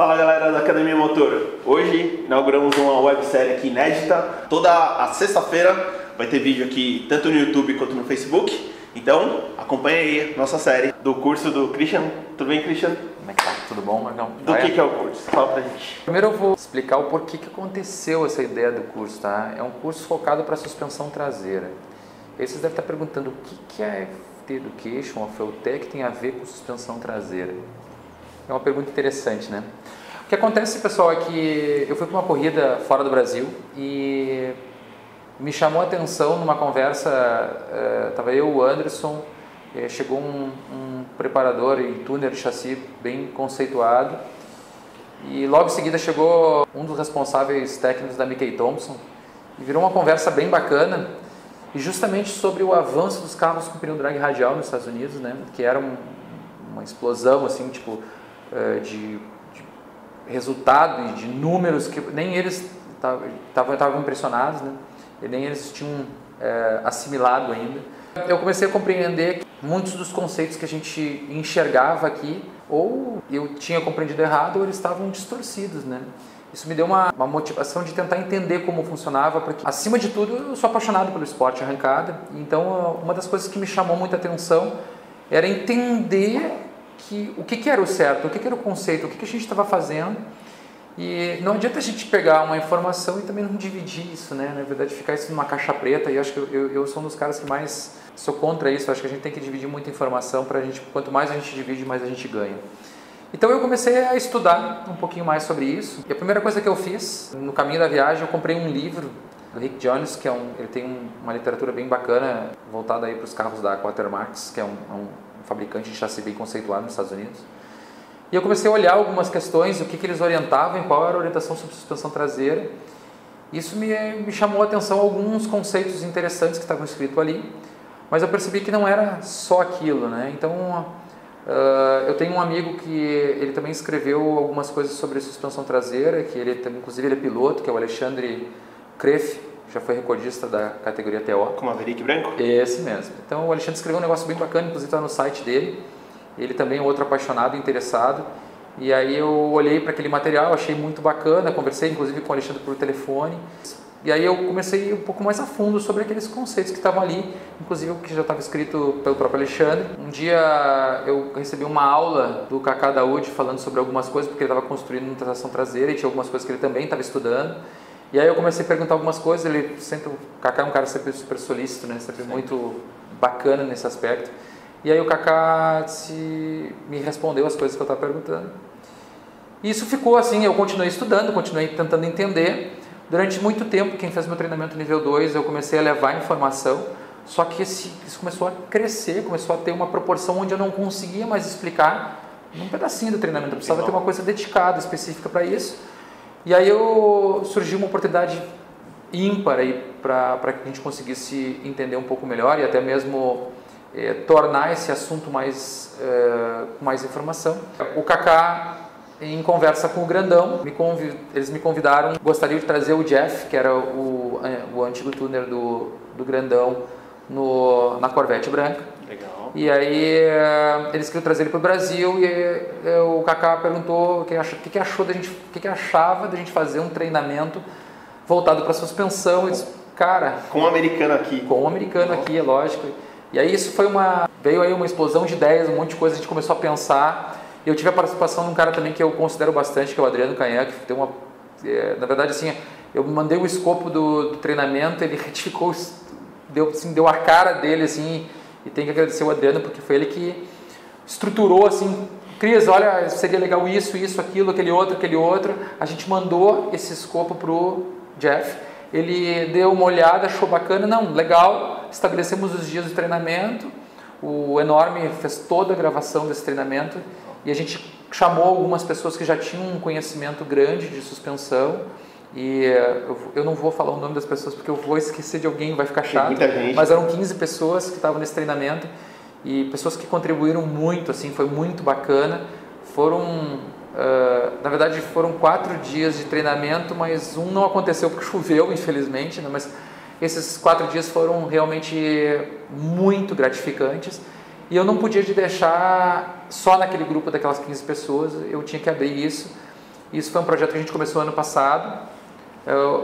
Fala galera da Academia Motor, hoje inauguramos uma websérie aqui inédita. Toda a sexta-feira vai ter vídeo aqui tanto no YouTube quanto no Facebook. Então acompanha aí nossa série do curso do Christian. Tudo bem, Christian? Como é que tá? Tudo bom, Marcão? Do que é o curso? Fala pra gente. Primeiro eu vou explicar o porquê que aconteceu essa ideia do curso, tá? É um curso focado para suspensão traseira. E aí vocês devem estar perguntando o que a FT Education, a Feltec, tem a ver com suspensão traseira. É uma pergunta interessante, né? O que acontece, pessoal, é que eu fui para uma corrida fora do Brasil e me chamou a atenção numa conversa, estava eu, o Anderson, chegou um preparador e tuner de chassi bem conceituado e logo em seguida chegou um dos responsáveis técnicos da Mickey Thompson e virou uma conversa bem bacana e justamente sobre o avanço dos carros com pneu drag radial nos Estados Unidos, né? Que era uma explosão assim, tipo, de resultado e de números que nem eles estavam impressionados, né? E nem eles tinham assimilado ainda. Eu comecei a compreender que muitos dos conceitos que a gente enxergava aqui, ou eu tinha compreendido errado, ou eles estavam distorcidos, né? Isso me deu uma motivação de tentar entender como funcionava, porque, acima de tudo, eu sou apaixonado pelo esporte arrancada. Então, uma das coisas que me chamou muita atenção era entender o que era o certo, o que era o conceito, o que a gente estava fazendo. E não adianta a gente pegar uma informação e também não dividir isso, né? Na verdade, ficar isso numa caixa preta, e acho que eu sou um dos caras que mais sou contra isso. Eu acho que a gente tem que dividir muita informação para a gente, quanto mais a gente divide, mais a gente ganha. Então eu comecei a estudar um pouquinho mais sobre isso. E a primeira coisa que eu fiz, no caminho da viagem, eu comprei um livro do Rick Jones, que ele tem uma literatura bem bacana, voltada aí para os carros da Quatermax, que é um fabricante de chassi bem conceituado nos Estados Unidos. E eu comecei a olhar algumas questões, o que eles orientavam, qual era a orientação sobre suspensão traseira. Isso me chamou a atenção alguns conceitos interessantes que estavam escritos ali, mas eu percebi que não era só aquilo, né? Então, eu tenho um amigo que ele também escreveu algumas coisas sobre suspensão traseira, que inclusive ele é piloto, que é o Alexandre Kreff, já foi recordista da categoria TO. Com Maverick branco? Esse mesmo. Então o Alexandre escreveu um negócio bem bacana, inclusive está no site dele. Ele também é outro apaixonado, interessado. E aí eu olhei para aquele material, achei muito bacana, conversei inclusive com o Alexandre por telefone. E aí eu comecei um pouco mais a fundo sobre aqueles conceitos que estavam ali, inclusive o que já estava escrito pelo próprio Alexandre. Um dia eu recebi uma aula do Kaká Daoud falando sobre algumas coisas, porque ele estava construindo uma tração traseira e tinha algumas coisas que ele também estava estudando. E aí eu comecei a perguntar algumas coisas, o Kaká é um cara sempre super solícito, né? Sempre muito bacana nesse aspecto. E aí o Kaká me respondeu as coisas que eu estava perguntando. E isso ficou assim, eu continuei estudando, continuei tentando entender. Durante muito tempo, quem fez meu treinamento nível 2, eu comecei a levar informação, só que isso começou a crescer, começou a ter uma proporção onde eu não conseguia mais explicar num pedacinho do treinamento, eu precisava ter uma coisa dedicada, específica para isso. E aí surgiu uma oportunidade ímpar para que a gente conseguisse entender um pouco melhor e até mesmo tornar esse assunto com mais informação. O Kaká, em conversa com o Grandão, eles me convidaram, gostariam de trazer o Jeff, que era o antigo tuner do Grandão, na Corvette branca. Legal. E aí eles queriam trazer ele para o Brasil e o Kaká perguntou o que achou da gente, o que achava da gente fazer um treinamento voltado para suspensão. E disse, cara, com um americano aqui. Com um americano aqui, é lógico. E aí isso veio aí uma explosão de ideias, um monte de coisa, a gente começou a pensar. Eu tive a participação de um cara também que eu considero bastante, que é o Adriano Canhã, que tem na verdade assim, eu mandei o escopo do treinamento, ele retificou, deu a cara dele assim. E tem que agradecer o Adriano, porque foi ele que estruturou assim, Cris, olha, seria legal isso, aquilo, aquele outro. A gente mandou esse escopo pro Jeff, ele deu uma olhada, achou bacana, não, legal, estabelecemos os dias de treinamento, o Enorme fez toda a gravação desse treinamento e a gente chamou algumas pessoas que já tinham um conhecimento grande de suspensão. E eu não vou falar o nome das pessoas porque eu vou esquecer de alguém, vai ficar chato, mas eram 15 pessoas que estavam nesse treinamento e pessoas que contribuíram muito, assim, foi muito bacana. Na verdade foram 4 dias de treinamento, mas um não aconteceu porque choveu, infelizmente, né? Mas esses 4 dias foram realmente muito gratificantes e eu não podia deixar só naquele grupo daquelas 15 pessoas, eu tinha que abrir isso. Isso foi um projeto que a gente começou ano passado.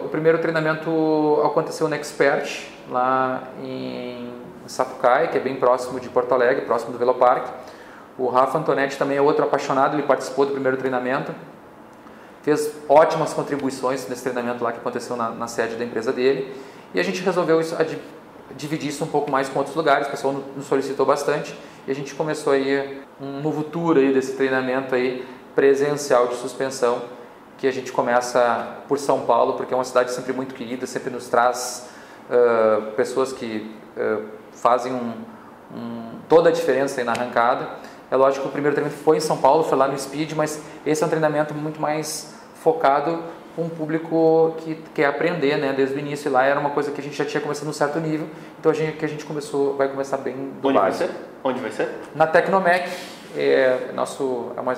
O primeiro treinamento aconteceu na Expert, lá em Sapucaí, que é bem próximo de Porto Alegre, próximo do Velopark. O Rafa Antonetti também é outro apaixonado, ele participou do primeiro treinamento, fez ótimas contribuições nesse treinamento lá que aconteceu na sede da empresa dele, e a gente resolveu dividir isso um pouco mais com outros lugares. O pessoal nos solicitou bastante, e a gente começou aí um novo tour aí desse treinamento aí presencial de suspensão, que a gente começa por São Paulo, porque é uma cidade sempre muito querida, sempre nos traz pessoas que fazem toda a diferença aí na arrancada. É lógico que o primeiro treinamento foi em São Paulo, foi lá no Speed, mas esse é um treinamento muito mais focado com um público que quer aprender, né? Desde o início, lá era uma coisa que a gente já tinha começado num certo nível, então a gente vai começar bem do básico. Onde vai ser? Na Tecnomec,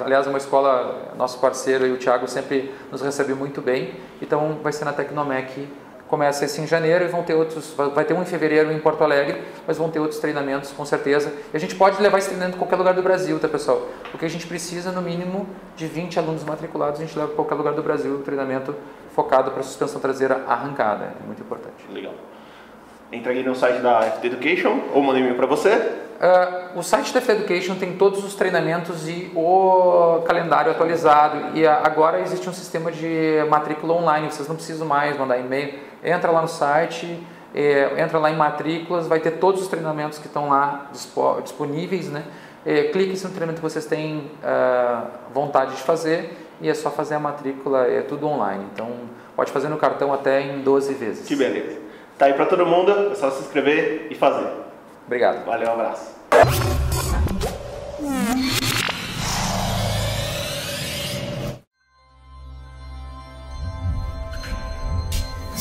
aliás, é uma escola, nosso parceiro e o Thiago sempre nos recebeu muito bem, então vai ser na Tecnomec. Começa esse em janeiro e vão ter outros, vai ter um em fevereiro em Porto Alegre, mas vão ter outros treinamentos com certeza. E a gente pode levar esse treinamento em qualquer lugar do Brasil, tá, pessoal? Porque a gente precisa no mínimo de 20 alunos matriculados, a gente leva para qualquer lugar do Brasil o treinamento focado para suspensão traseira arrancada, é muito importante. Legal. Entra aqui no site da FT Education ou manda um e-mail para você. O site da FT Education tem todos os treinamentos e o calendário atualizado, e agora existe um sistema de matrícula online, vocês não precisam mais mandar e-mail, entra lá no site, entra lá em matrículas, vai ter todos os treinamentos que estão lá disponíveis, né? Clique no treinamento que vocês têm vontade de fazer e é só fazer a matrícula, é tudo online, então pode fazer no cartão até em 12 vezes. Que beleza. Tá aí para todo mundo, é só se inscrever e fazer. Obrigado. Valeu, um abraço.